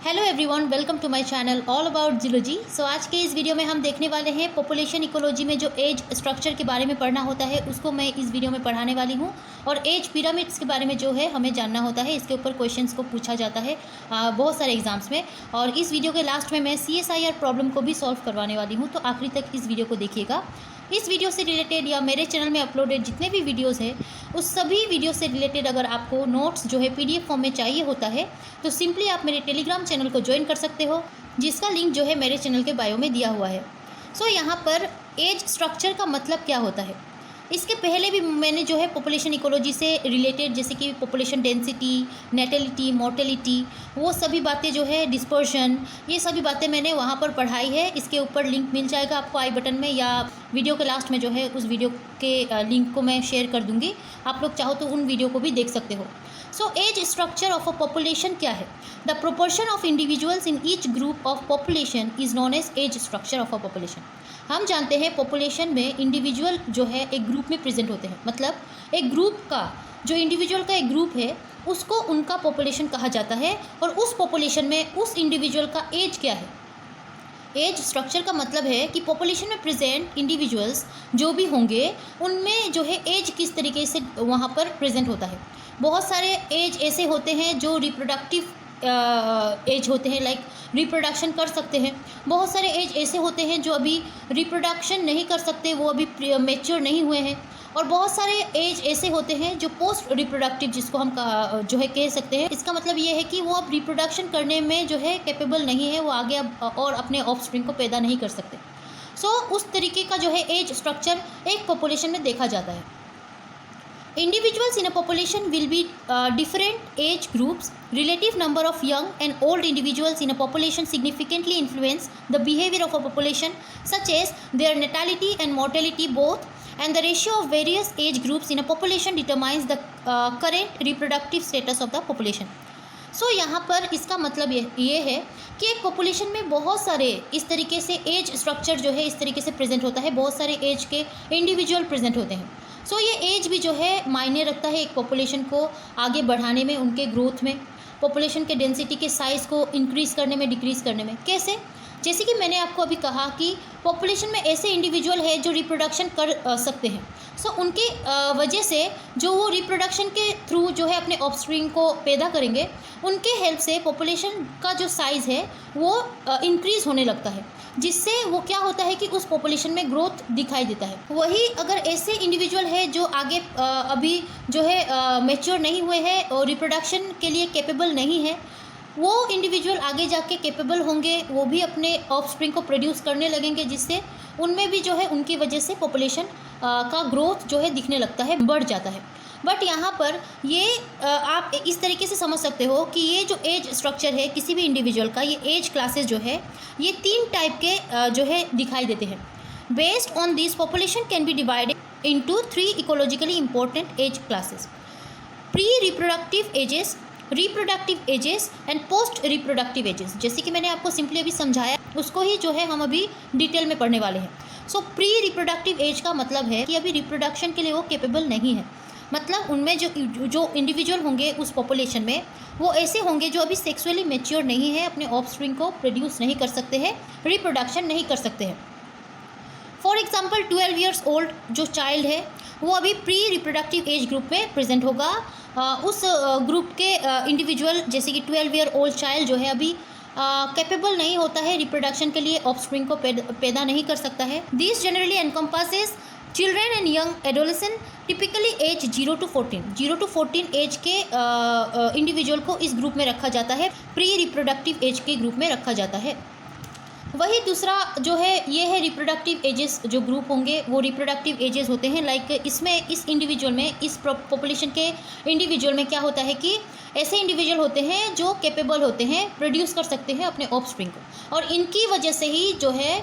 Hello everyone, welcome to my channel all about geology. So आज के इस video में हम देखने वाले हैं पॉपुलेशन इकोलॉजी में जो एज स्ट्रक्चर के बारे में पढ़ना होता है उसको मैं इस वीडियो में पढ़ाने वाली हूं। और एज पिरामिड्स के बारे में जो है हमें जानना होता है, इसके ऊपर क्वेश्चंस को पूछा जाता है बहुत सारे एग्जाम्स में। और इस वीडियो के लास्ट में मैं CSIR प्रॉब्लम को भी सॉल्व करवाने वाली हूँ, तो आखिरी तक इस वीडियो को देखिएगा। इस वीडियो से रिलेटेड या मेरे चैनल में अपलोडेड जितने भी वीडियोस हैं उस सभी वीडियो से रिलेटेड अगर आपको नोट्स जो है PDF फॉर्म में चाहिए होता है तो सिंपली आप मेरे टेलीग्राम चैनल को ज्वाइन कर सकते हो, जिसका लिंक जो है मेरे चैनल के बायो में दिया हुआ है। सो यहाँ पर एज स्ट्रक्चर का मतलब क्या होता है, इसके पहले भी मैंने जो है पॉपुलेशन इकोलॉजी से रिलेटेड जैसे कि पॉपुलेशन डेंसिटी, नेटेलिटी, मोर्टेलिटी, वो सभी बातें जो है डिस्पर्शन, ये सभी बातें मैंने वहाँ पर पढ़ाई है। इसके ऊपर लिंक मिल जाएगा आपको आई बटन में, या वीडियो के लास्ट में जो है उस वीडियो के लिंक को मैं शेयर कर दूँगी। आप लोग चाहो तो उन वीडियो को भी देख सकते हो। So age structure of a population क्या है? The proportion of individuals in each group of population is known as age structure of a population. हम जानते हैं पॉपुलेशन में इंडिविजुअल जो है एक ग्रुप में प्रेजेंट होते हैं, मतलब एक ग्रुप का जो इंडिविजुअल का एक ग्रुप है उसको उनका पॉपुलेशन कहा जाता है। और उस पॉपुलेशन में उस इंडिविजुअल का एज क्या है? एज स्ट्रक्चर का मतलब है कि पॉपुलेशन में प्रेजेंट इंडिविजुअल्स जो भी होंगे उनमें जो है एज किस तरीके से वहाँ पर प्रेजेंट होता है। बहुत सारे एज ऐसे होते हैं जो रिप्रोडक्टिव एज होते हैं, लाइक रिप्रोडक्शन कर सकते हैं। बहुत सारे एज ऐसे होते हैं जो अभी रिप्रोडक्शन नहीं कर सकते, वो अभी मैच्योर नहीं हुए हैं। और बहुत सारे एज ऐसे होते हैं जो पोस्ट रिप्रोडक्टिव, जिसको हम जो है कह सकते हैं। इसका मतलब ये है कि वो अब रिप्रोडक्शन करने में जो है कैपेबल नहीं है, वो आगे अब और अपने ऑफस्प्रिंग को पैदा नहीं कर सकते। सो उस तरीके का जो है एज स्ट्रक्चर एक पॉपुलेशन में देखा जाता है। Individuals in a population will be different age groups. Relative number of young and old individuals in a population significantly influence the behavior of a population, such as their natality and mortality both, and the ratio of various age groups in a population determines the current reproductive status of the population. सो यहाँ पर इसका मतलब ये है कि एक population में बहुत सारे इस तरीके से एज स्ट्रक्चर जो है इस तरीके से प्रेजेंट होता है, बहुत सारे एज के इंडिविजुअल प्रेजेंट होते हैं। सो ये एज भी जो है मायने रखता है एक पॉपुलेशन को आगे बढ़ाने में, उनके ग्रोथ में, पॉपुलेशन के डेंसिटी के साइज़ को इंक्रीज़ करने में, डिक्रीज़ करने में। कैसे? जैसे कि मैंने आपको अभी कहा कि पॉपुलेशन में ऐसे इंडिविजुअल है जो रिप्रोडक्शन कर सकते हैं। सो उनके वजह से जो वो रिप्रोडक्शन के थ्रू जो है अपने ऑफस्प्रिंग को पैदा करेंगे, उनके हेल्प से पॉपुलेशन का जो साइज़ है वो इंक्रीज़ होने लगता है, जिससे वो क्या होता है कि उस पॉपुलेशन में ग्रोथ दिखाई देता है। वही अगर ऐसे इंडिविजुअल है जो आगे अभी जो है मैच्योर नहीं हुए हैं और रिप्रोडक्शन के लिए कैपेबल नहीं है, वो इंडिविजुअल आगे जाके कैपेबल होंगे, वो भी अपने ऑफस्प्रिंग को प्रोड्यूस करने लगेंगे, जिससे उनमें भी जो है उनकी वजह से पॉपुलेशन का ग्रोथ जो है दिखने लगता है, बढ़ जाता है। बट यहाँ पर ये आप इस तरीके से समझ सकते हो कि ये जो एज स्ट्रक्चर है किसी भी इंडिविजुअल का, ये एज क्लासेस जो है ये 3 टाइप के जो है दिखाई देते हैं। Based on this population can be divided into 3 ecologically important age classes: pre reproductive ages, reproductive ages and post reproductive ages. जैसे कि मैंने आपको सिंपली अभी समझाया, उसको ही जो है हम अभी डिटेल में पढ़ने वाले हैं। सो प्री रिप्रोडक्टिव एज का मतलब है कि अभी रिप्रोडक्शन के लिए वो कैपेबल नहीं है, मतलब उनमें जो इंडिविजुअल होंगे उस पॉपुलेशन में वो ऐसे होंगे जो अभी सेक्सुअली मैच्योर नहीं है, अपने ऑफस्प्रिंग को प्रोड्यूस नहीं कर सकते हैं, रिप्रोडक्शन नहीं कर सकते हैं। फॉर एग्जाम्पल 12 ईयर्स ओल्ड जो चाइल्ड है वो अभी प्री रिप्रोडक्टिव एज ग्रुप में प्रेजेंट होगा। उस ग्रुप के इंडिविजुअल जैसे कि 12 ईयर ओल्ड चाइल्ड जो है अभी कैपेबल नहीं होता है रिप्रोडक्शन के लिए, ऑफस्प्रिंग को पैदा नहीं कर सकता है। This generally encompasses children and young adolescent typically age 0 to 14 age के इंडिविजुअल को इस ग्रुप में रखा जाता है, प्री रिप्रोडक्टिव एज के ग्रुप में रखा जाता है। वही दूसरा जो है ये है रिप्रोडक्टिव एजेस, जो ग्रुप होंगे वो रिप्रोडक्टिव एजेस होते हैं। लाइक इसमें इस इंडिविजुअल में, इस पॉपुलेशन के इंडिविजुअल में क्या होता है कि ऐसे इंडिविजुअल होते हैं जो कैपेबल होते हैं, प्रोड्यूस कर सकते हैं अपने ऑफस्प्रिंग को, और इनकी वजह से ही जो है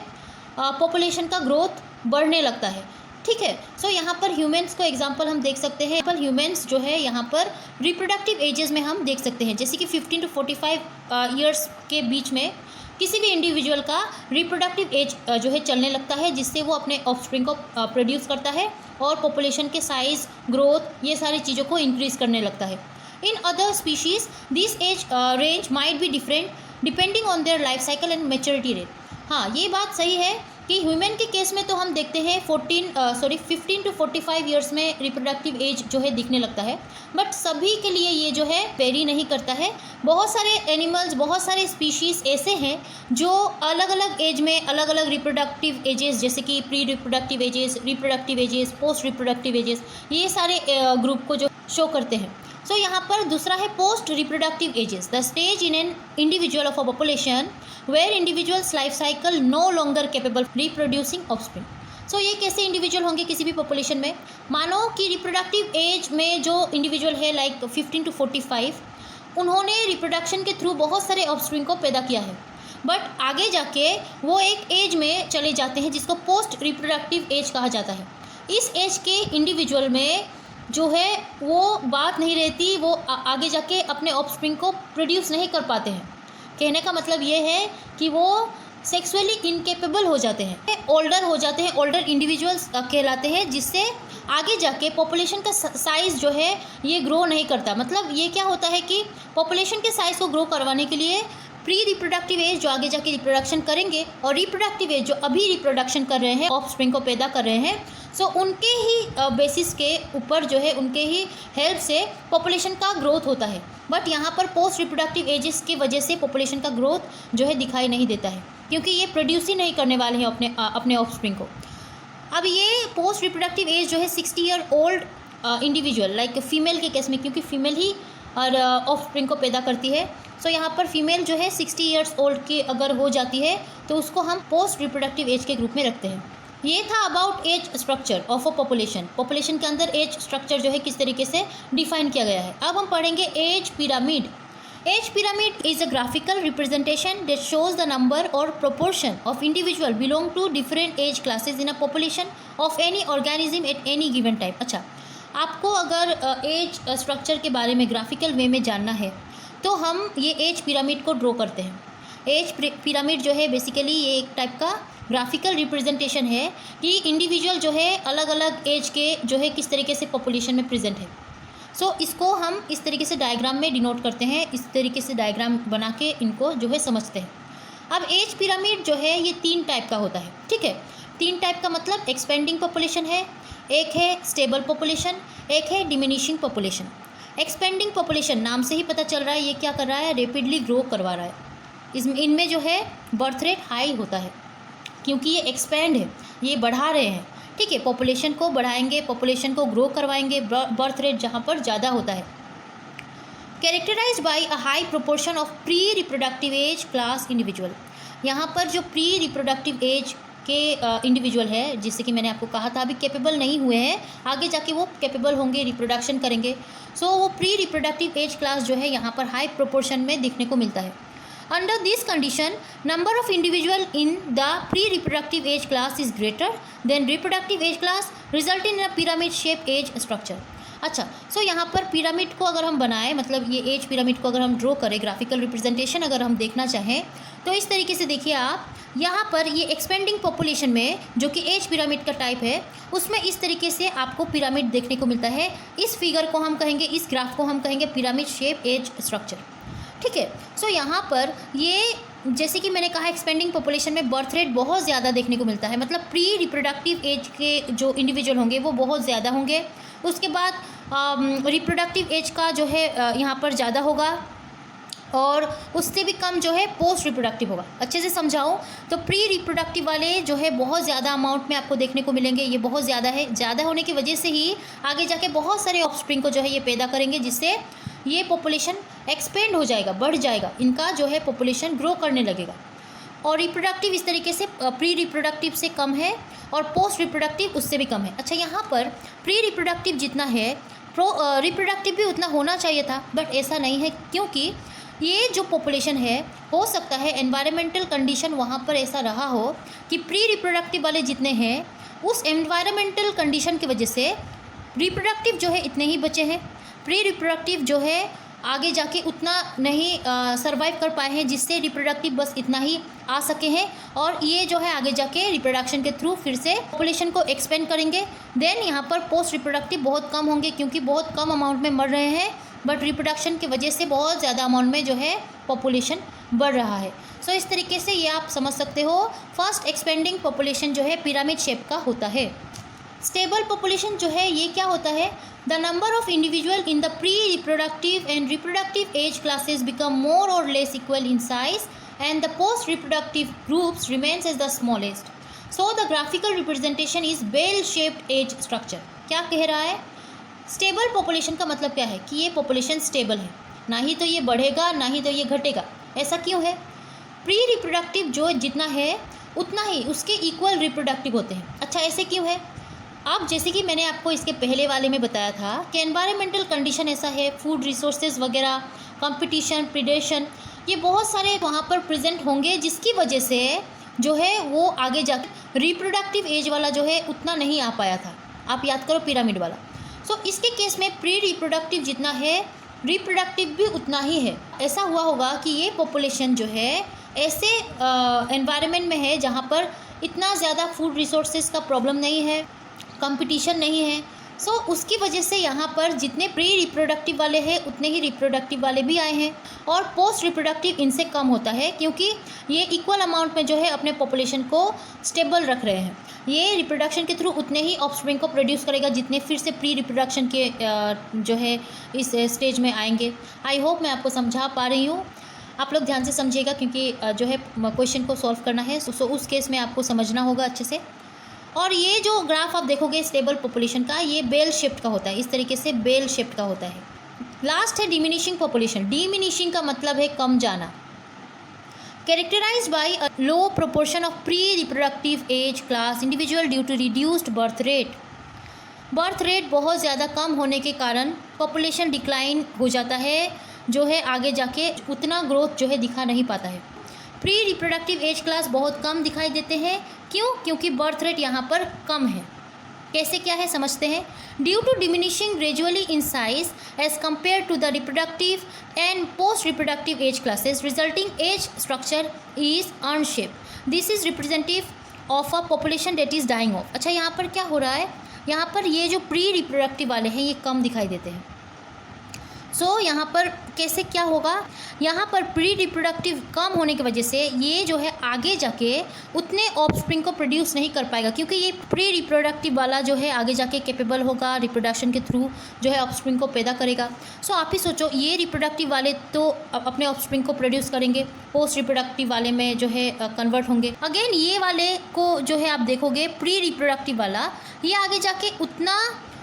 पॉपुलेशन का ग्रोथ बढ़ने लगता है। ठीक है। सो यहाँ पर ह्यूमन्स को एग्जांपल हम देख सकते हैं। पर ह्यूमन्स जो है यहाँ पर रिप्रोडक्टिव एजेस में हम देख सकते हैं, जैसे कि 15 to 45 ईयर्स के बीच में किसी भी इंडिविजुअल का रिप्रोडक्टिव एज जो है चलने लगता है, जिससे वो अपने ऑफस्प्रिंग को प्रोड्यूस करता है और पॉपुलेशन के साइज़, ग्रोथ, ये सारी चीज़ों को इंक्रीज़ करने लगता है। In other species this age range might be different depending on their life cycle and maturity rate. हाँ, ये बात सही है कि ह्यूमन के केस में तो हम देखते हैं 15 टू 45 ईयर्स में रिप्रोडक्टिव एज जो है दिखने लगता है, बट सभी के लिए ये जो है वेरी नहीं करता है। बहुत सारे एनिमल्स, बहुत सारे स्पीशीज़ ऐसे हैं जो अलग अलग एज में अलग अलग रिप्रोडक्टिव एजेस, जैसे कि pre reproductive ages, post reproductive ages, ये सारे ग्रुप को जो शो करते हैं। सो यहाँ पर दूसरा है post reproductive ages, the stage in an individual of a population where individuals life cycle no longer capable reproducing offspring. So ये कैसे इंडिविजुअल होंगे किसी भी पॉपुलेशन में? मानो कि रिप्रोडक्टिव एज में जो इंडिविजुअल है लाइक 15 टू 45, उन्होंने रिप्रोडक्शन के थ्रू बहुत सारे ऑफस्प्रिंग को पैदा किया है, बट आगे जाके वो एक एज में चले जाते हैं जिसको पोस्ट रिप्रोडक्टिव एज कहा जाता है। इस एज के इंडिविजुअल में जो है वो बात नहीं रहती, वो आगे जाके अपने ऑफस्प्रिंग को प्रोड्यूस नहीं कर पाते हैं। कहने का मतलब ये है कि वो सेक्सुअली इनकेपेबल हो जाते हैं, ओल्डर हो जाते हैं, ओल्डर इंडिविजुअल्स कहलाते हैं, जिससे आगे जाके पॉपुलेशन का साइज़ जो है ये ग्रो नहीं करता। मतलब ये क्या होता है कि पॉपुलेशन के साइज़ को ग्रो करवाने के लिए प्री रिप्रोडक्टिव एज जो आगे जाके रिप्रोडक्शन करेंगे और रिप्रोडक्टिव एज जो अभी रिप्रोडक्शन कर रहे हैं, ऑफस्प्रिंग को पैदा कर रहे हैं, सो उनके ही बेसिस के ऊपर जो है उनके ही हेल्प से पॉपुलेशन का ग्रोथ होता है। बट यहाँ पर पोस्ट रिप्रोडक्टिव एजेस की वजह से पॉपुलेशन का ग्रोथ जो है दिखाई नहीं देता है, क्योंकि ये प्रोड्यूस ही नहीं करने वाले हैं अपने ऑफस्प्रिंग को। अब ये पोस्ट रिप्रोडक्टिव एज जो है 60 year old individual like female के केस में, क्योंकि फीमेल ही और ऑफस्प्रिंग को पैदा करती है, सो यहाँ पर फीमेल जो है 60 ईयर्स ओल्ड की अगर हो जाती है तो उसको हम पोस्ट रिप्रोडक्टिव एज के ग्रुप में रखते हैं। ये था about age structure of a population के अंदर एज स्ट्रक्चर जो है किस तरीके से डिफाइन किया गया है। अब हम पढ़ेंगे age pyramid. Age pyramid is a graphical representation that shows the number और proportion of individual belong to different age classes in a population of any organism at any given time. अच्छा, आपको अगर एज स्ट्रक्चर के बारे में graphical वे में जानना है तो हम ये एज पिरामिड को ड्रॉ करते हैं। एज पिरामिड जो है बेसिकली ये एक टाइप का ग्राफिकल रिप्रेजेंटेशन है कि इंडिविजुअल जो है अलग अलग एज के जो है किस तरीके से पॉपुलेशन में प्रेजेंट है। सो इसको हम इस तरीके से डायग्राम में डिनोट करते हैं, इस तरीके से डायग्राम बना के इनको जो है समझते हैं। अब एज पिरामिड जो है ये 3 टाइप का होता है, ठीक है। 3 टाइप का मतलब एक्सपेंडिंग पॉपुलेशन है, एक है स्टेबल पॉपुलेशन, एक है डिमिनिशिंग पॉपुलेशन। एक्सपेंडिंग पॉपुलेशन नाम से ही पता चल रहा है ये क्या कर रहा है, रैपिडली ग्रो करवा रहा है। इनमें जो है बर्थ रेट हाई होता है क्योंकि ये एक्सपेंड है, ये बढ़ा रहे हैं, ठीक है। पॉपुलेशन को बढ़ाएंगे, पॉपुलेशन को ग्रो करवाएंगे, बर्थ रेट जहाँ पर ज़्यादा होता है। Characterized by a high proportion of pre reproductive age class individual. यहाँ पर जो प्री रिप्रोडक्टिव एज के इंडिविजुअल है, जिससे कि मैंने आपको कहा था अभी कैपेबल नहीं हुए हैं, आगे जाके वो कैपेबल होंगे, रिप्रोडक्शन करेंगे। सो वो प्री रिप्रोडक्टिव एज क्लास जो है यहाँ पर हाई प्रोपोर्शन में देखने को मिलता है। Under this condition, number of individual in the pre-reproductive age class is greater than reproductive age class, resulting in a pyramid shape age structure. अच्छा, सो यहाँ पर पिरामिड को अगर हम बनाएं, मतलब ये एज पिरामिड को अगर हम ड्रॉ करें, ग्राफिकल रिप्रेजेंटेशन अगर हम देखना चाहें तो इस तरीके से देखिए आप। यहाँ पर ये एक्सपेंडिंग पॉपुलेशन में जो कि एज पिरामिड का टाइप है, उसमें इस तरीके से आपको पिरामिड देखने को मिलता है। इस फिगर को हम कहेंगे, इस ग्राफ को हम कहेंगे पिरामिड शेप एज स्ट्रक्चर, ठीक है। सो यहाँ पर ये जैसे कि मैंने कहा एक्सपेंडिंग पॉपुलेशन में बर्थ रेट बहुत ज़्यादा देखने को मिलता है, मतलब प्री रिप्रोडक्टिव एज के जो इंडिविजुअल होंगे वो बहुत ज़्यादा होंगे। उसके बाद रिप्रोडक्टिव एज का जो है यहाँ पर ज़्यादा होगा और उससे भी कम जो है पोस्ट रिप्रोडक्टिव होगा। अच्छे से समझाऊँ तो प्री रिप्रोडक्टिव वाले जो है बहुत ज़्यादा अमाउंट में आपको देखने को मिलेंगे, ये बहुत ज़्यादा है। ज़्यादा होने की वजह से ही आगे जाके बहुत सारे ऑफस्प्रिंग को जो है ये पैदा करेंगे, जिससे ये पॉपुलेशन एक्सपेंड हो जाएगा, बढ़ जाएगा, इनका जो है पॉपुलेशन ग्रो करने लगेगा। और रिप्रोडक्टिव इस तरीके से प्री रिप्रोडक्टिव से कम है और पोस्ट रिप्रोडक्टिव उससे भी कम है। अच्छा, यहाँ पर प्री रिप्रोडक्टिव जितना है रिप्रोडक्टिव भी उतना होना चाहिए था, बट ऐसा नहीं है, क्योंकि ये जो पॉपुलेशन है हो सकता है एनवायरमेंटल कंडीशन वहाँ पर ऐसा रहा हो कि प्री रिप्रोडक्टिव वाले जितने हैं उस एनवायरमेंटल कंडीशन की वजह से रिप्रोडक्टिव जो है इतने ही बचे हैं, प्री रिप्रोडक्टिव जो है आगे जाके उतना नहीं सरवाइव कर पाए हैं, जिससे रिप्रोडक्टिव बस इतना ही आ सके हैं। और ये जो है आगे जाके रिप्रोडक्शन के थ्रू फिर से पॉपुलेशन को एक्सपेंड करेंगे। देन यहाँ पर पोस्ट रिप्रोडक्टिव बहुत कम होंगे, क्योंकि बहुत कम अमाउंट में मर रहे हैं, बट रिप्रोडक्शन की वजह से बहुत ज़्यादा अमाउंट में जो है पॉपुलेशन बढ़ रहा है। सो इस तरीके से ये आप समझ सकते हो फास्ट एक्सपेंडिंग पॉपुलेशन जो है पिरामिड शेप का होता है। स्टेबल पॉपुलेशन जो है ये क्या होता है, the number of individual in the pre reproductive and reproductive age classes become more और less equal in size and the post reproductive groups remains as the smallest. So the graphical representation is bell shaped age structure. क्या कह रहा है, stable population का मतलब क्या है कि ये पॉपुलेशन स्टेबल है, ना ही तो ये बढ़ेगा ना ही तो ये घटेगा। ऐसा क्यों है, प्री रिप्रोडक्टिव जो जितना है उतना ही उसके इक्वल रिप्रोडक्टिव होते हैं। अच्छा ऐसे क्यों है, अब जैसे कि मैंने आपको इसके पहले वाले में बताया था कि एनवायरमेंटल कंडीशन ऐसा है, फूड रिसोर्सेज वगैरह, कंपटीशन, प्रीडेशन, ये बहुत सारे वहाँ पर प्रेजेंट होंगे जिसकी वजह से जो है वो आगे जाकर रिप्रोडक्टिव एज वाला जो है उतना नहीं आ पाया था। आप याद करो पिरामिड वाला। सो इसके केस में प्री रिप्रोडक्टिव जितना है रिप्रोडक्टिव भी उतना ही है। ऐसा हुआ होगा कि ये पॉपुलेशन जो है ऐसे एनवायरनमेंट में है जहाँ पर इतना ज़्यादा फूड रिसोर्सेज का प्रॉब्लम नहीं है, कंपटीशन नहीं है। सो उसकी वजह से यहाँ पर जितने प्री रिप्रोडक्टिव वाले हैं उतने ही रिप्रोडक्टिव वाले भी आए हैं और पोस्ट रिप्रोडक्टिव इनसे कम होता है, क्योंकि ये इक्वल अमाउंट में जो है अपने पॉपुलेशन को स्टेबल रख रहे हैं। ये रिप्रोडक्शन के थ्रू उतने ही ऑफस्प्रिंग को प्रोड्यूस करेगा जितने फिर से प्री रिप्रोडक्शन के जो है इस स्टेज में आएंगे। आई होप मैं आपको समझा पा रही हूँ। आप लोग ध्यान से समझिएगा क्योंकि जो है क्वेश्चन को सॉल्व करना है। सो उस केस में आपको समझना होगा अच्छे से। और ये जो ग्राफ आप देखोगे स्टेबल पॉपुलेशन का, ये बेल शेप्ड का होता है, इस तरीके से बेल शेप्ड का होता है। लास्ट है डिमिनिशिंग पॉपुलेशन। डिमिनिशिंग का मतलब है कम जाना, characterized by a low proportion of pre reproductive age class individual due to reduced birth rate. Birth rate बहुत ज़्यादा कम होने के कारण पॉपुलेशन डिक्लाइन हो जाता है, जो है आगे जाके उतना ग्रोथ जो है दिखा नहीं पाता है। प्री रिप्रोडक्टिव एज क्लास बहुत कम दिखाई देते हैं, क्यों? क्योंकि बर्थ रेट यहाँ पर कम है। कैसे क्या है समझते हैं। Due to diminishing gradually in size as compare to the reproductive and post reproductive age classes resulting age structure is urn shape. This is representative of a population that is dying off. अच्छा यहाँ पर क्या हो रहा है, यहाँ पर ये जो प्री रिप्रोडक्टिव वाले हैं ये कम दिखाई देते हैं। सो यहाँ पर कैसे क्या होगा, यहाँ पर प्री रिप्रोडक्टिव कम होने की वजह से ये जो है आगे जाके उतने ऑफस्प्रिंग को प्रोड्यूस नहीं कर पाएगा, क्योंकि ये प्री रिप्रोडक्टिव वाला जो है आगे जाके कैपेबल होगा रिप्रोडक्शन के थ्रू जो है ऑफस्प्रिंग को पैदा करेगा। सो आप ही सोचो, ये रिप्रोडक्टिव वाले तो अपने ऑफस्प्रिंग को प्रोड्यूस करेंगे, पोस्ट रिप्रोडक्टिव वाले में जो है कन्वर्ट होंगे। अगेन ये वाले को जो है आप देखोगे प्री रिप्रोडक्टिव वाला, ये आगे जाके उतना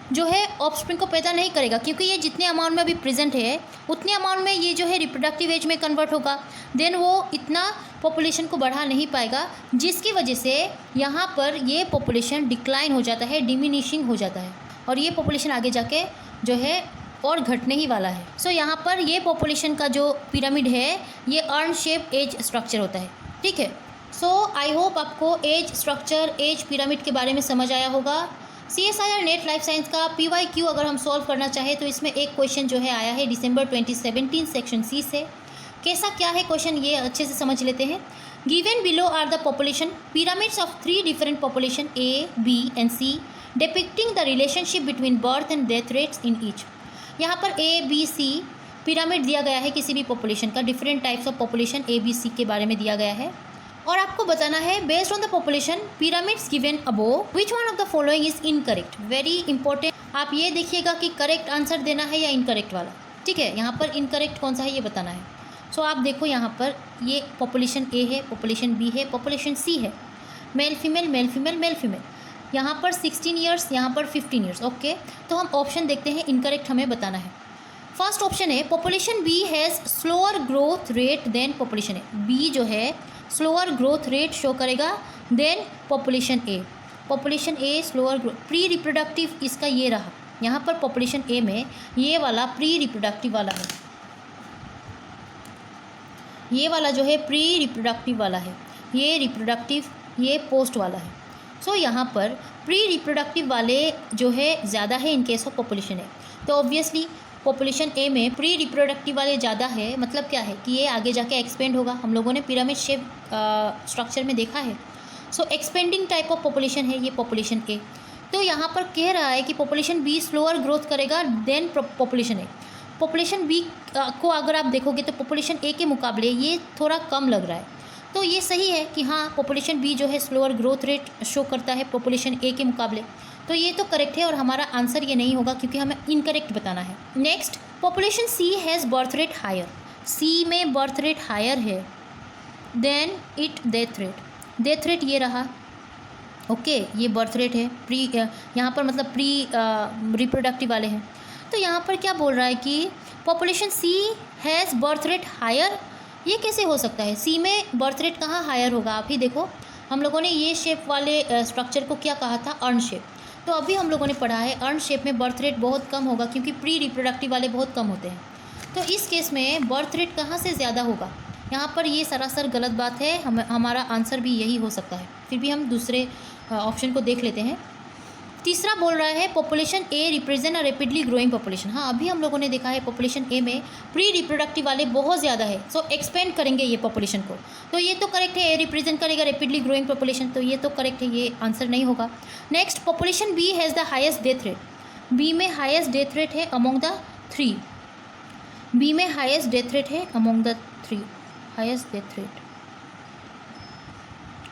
जो है ऑफस्प्रिंग को पैदा नहीं करेगा, क्योंकि ये जितने अमाउंट में अभी प्रेजेंट है उतने अमाउंट में ये जो है रिप्रोडक्टिव एज में कन्वर्ट होगा। देन वो इतना पॉपुलेशन को बढ़ा नहीं पाएगा, जिसकी वजह से यहाँ पर ये पॉपुलेशन डिक्लाइन हो जाता है, डिमिनिशिंग हो जाता है, और ये पॉपुलेशन आगे जाके जो है और घटने ही वाला है। सो यहाँ पर ये पॉपुलेशन का जो पिरामिड है ये अर्न शेप एज स्ट्रक्चर होता है। ठीक है। सो आई होप आपको एज स्ट्रक्चर, एज पिरामिड के बारे में समझ आया होगा। CSIR नेट लाइफ साइंस का PYQ अगर हम सॉल्व करना चाहें तो इसमें एक क्वेश्चन जो है आया है दिसंबर 2017 सेक्शन C से। कैसा क्या है क्वेश्चन, ये अच्छे से समझ लेते हैं। Given below are the population pyramids of 3 different population A, B and C depicting the relationship between birth and death rates in each. यहाँ पर A, B, C पिरामिड दिया गया है किसी भी पॉपुलेशन का, different types of population A, B, C के बारे में दिया गया है, और आपको बताना है based on the population pyramids given above which one of the following is incorrect. Very important, आप ये देखिएगा कि करेक्ट आंसर देना है या इनकरेक्ट वाला। ठीक है, यहाँ पर इनकरेक्ट कौन सा है ये बताना है। सो आप देखो यहाँ पर ये पॉपुलेशन A है, पॉपुलेशन B है, पॉपुलेशन C है, male female male female male female, यहाँ पर 16 ईयर्स, यहाँ पर 15 ईयर्स। ओके, तो हम ऑप्शन देखते हैं, इनकरेक्ट हमें बताना है। फर्स्ट ऑप्शन है population B has slower growth rate than population A। B जो है स्लोअर ग्रोथ रेट शो करेगा than population A। Population A slower growth, pre reproductive इसका ये रहा, यहाँ पर पॉपुलेशन A में ये वाला प्री रिप्रोडक्टिव वाला है, ये वाला जो है प्री रिप्रोडक्टिव वाला है, ये रिप्रोडक्टिव, ये पोस्ट वाला है। सो यहाँ पर प्री रिप्रोडक्टिव वाले जो है ज़्यादा है in case of population A। तो ऑब्वियसली पॉपुलेशन A में प्री रिप्रोडक्टिव वाले ज़्यादा है, मतलब क्या है कि ये आगे जाके एक्सपेंड होगा। हम लोगों ने पिरामिड शेप स्ट्रक्चर में देखा है। सो एक्सपेंडिंग टाइप ऑफ पॉपुलेशन है ये पॉपुलेशन A। तो यहाँ पर कह रहा है कि पॉपुलेशन B स्लोअर ग्रोथ करेगा than population A। Population B को अगर आप देखोगे तो पॉपुलेशन ए के मुकाबले ये थोड़ा कम लग रहा है। तो ये सही है कि हाँ, पॉपुलेशन बी जो है स्लोअर ग्रोथ रेट शो करता है पॉपुलेशन ए के मुकाबले। तो ये तो करेक्ट है और हमारा आंसर ये नहीं होगा क्योंकि हमें इनकरेक्ट बताना है। Next, population C has birth rate higher. C में बर्थ रेट हायर है then it death rate. Death rate ये रहा, ओके ये बर्थ रेट है, प्री यहाँ पर मतलब प्री रिप्रोडक्टिव वाले हैं। तो यहाँ पर क्या बोल रहा है कि population C has birth rate higher. ये कैसे हो सकता है? सी में बर्थ रेट कहाँ हायर होगा? आप ही देखो, हम लोगों ने ये शेप वाले स्ट्रक्चर को क्या कहा था? Earn shape. तो अभी हम लोगों ने पढ़ा है अर्न शेप में बर्थ रेट बहुत कम होगा क्योंकि प्री रिप्रोडक्टिव वाले बहुत कम होते हैं। तो इस केस में बर्थ रेट कहाँ से ज़्यादा होगा? यहाँ पर ये सरासर गलत बात है, हमारा आंसर भी यही हो सकता है। फिर भी हम दूसरे ऑप्शन को देख लेते हैं। तीसरा बोल रहा है population A represent a rapidly growing population. हाँ, अभी हम लोगों ने देखा है पॉपुलेशन ए में प्री रिप्रोडक्टिव वाले बहुत ज़्यादा है, सो एक्सपेंड करेंगे ये पॉपुलेशन को। तो ये तो करेक्ट है, ए रिप्रेजेंट करेगा रैपिडली ग्रोइंग पॉपुलेशन, तो ये तो करेक्ट है, ये आंसर नहीं होगा। Next, population B has the highest death rate. B में हाइस्ट डेथ रेट है अमोंग द थ्री। बी में हाइस्ट डेथ रेट है among the three, highest death rate.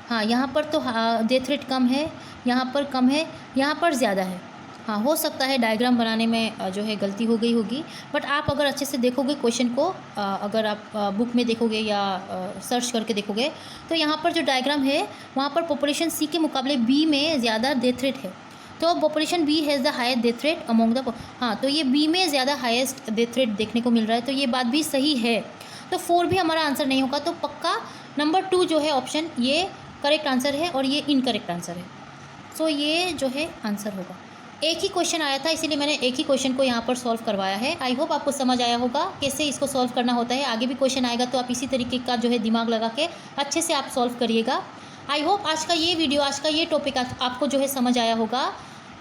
हाँ, यहाँ पर तो डेथ रेट कम है, यहाँ पर कम है, यहाँ पर ज़्यादा है। हाँ, हो सकता है डायग्राम बनाने में जो है गलती हो गई होगी, बट आप अगर अच्छे से देखोगे क्वेश्चन को, अगर आप बुक में देखोगे या सर्च करके देखोगे तो यहाँ पर जो डायग्राम है वहाँ पर पॉपुलेशन सी के मुकाबले बी में ज़्यादा डेथ रेट है। तो population B has the highest death rate among the, हाँ तो ये बी में ज़्यादा हाईएस्ट डेथ रेट देखने को मिल रहा है, तो ये बात भी सही है। तो 4 भी हमारा आंसर नहीं होगा, तो पक्का नंबर 2 जो है ऑप्शन ये करेक्ट आंसर है और ये इनकरेक्ट आंसर है। सो ये जो है आंसर होगा। एक ही क्वेश्चन आया था इसीलिए मैंने एक ही क्वेश्चन को यहाँ पर सॉल्व करवाया है। आई होप आपको समझ आया होगा कैसे इसको सॉल्व करना होता है। आगे भी क्वेश्चन आएगा तो आप इसी तरीके का जो है दिमाग लगा के अच्छे से आप सॉल्व करिएगा। आई होप आज का ये वीडियो, आज का ये टॉपिक आपको जो है समझ आया होगा।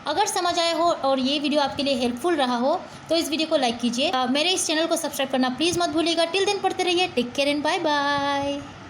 अगर समझ आया हो और ये वीडियो आपके लिए हेल्पफुल रहा हो तो इस वीडियो को लाइक कीजिए। मेरे इस चैनल को सब्सक्राइब करना प्लीज़ मत भूलिएगा। टिल दिन पढ़ते रहिए। Take care and bye bye.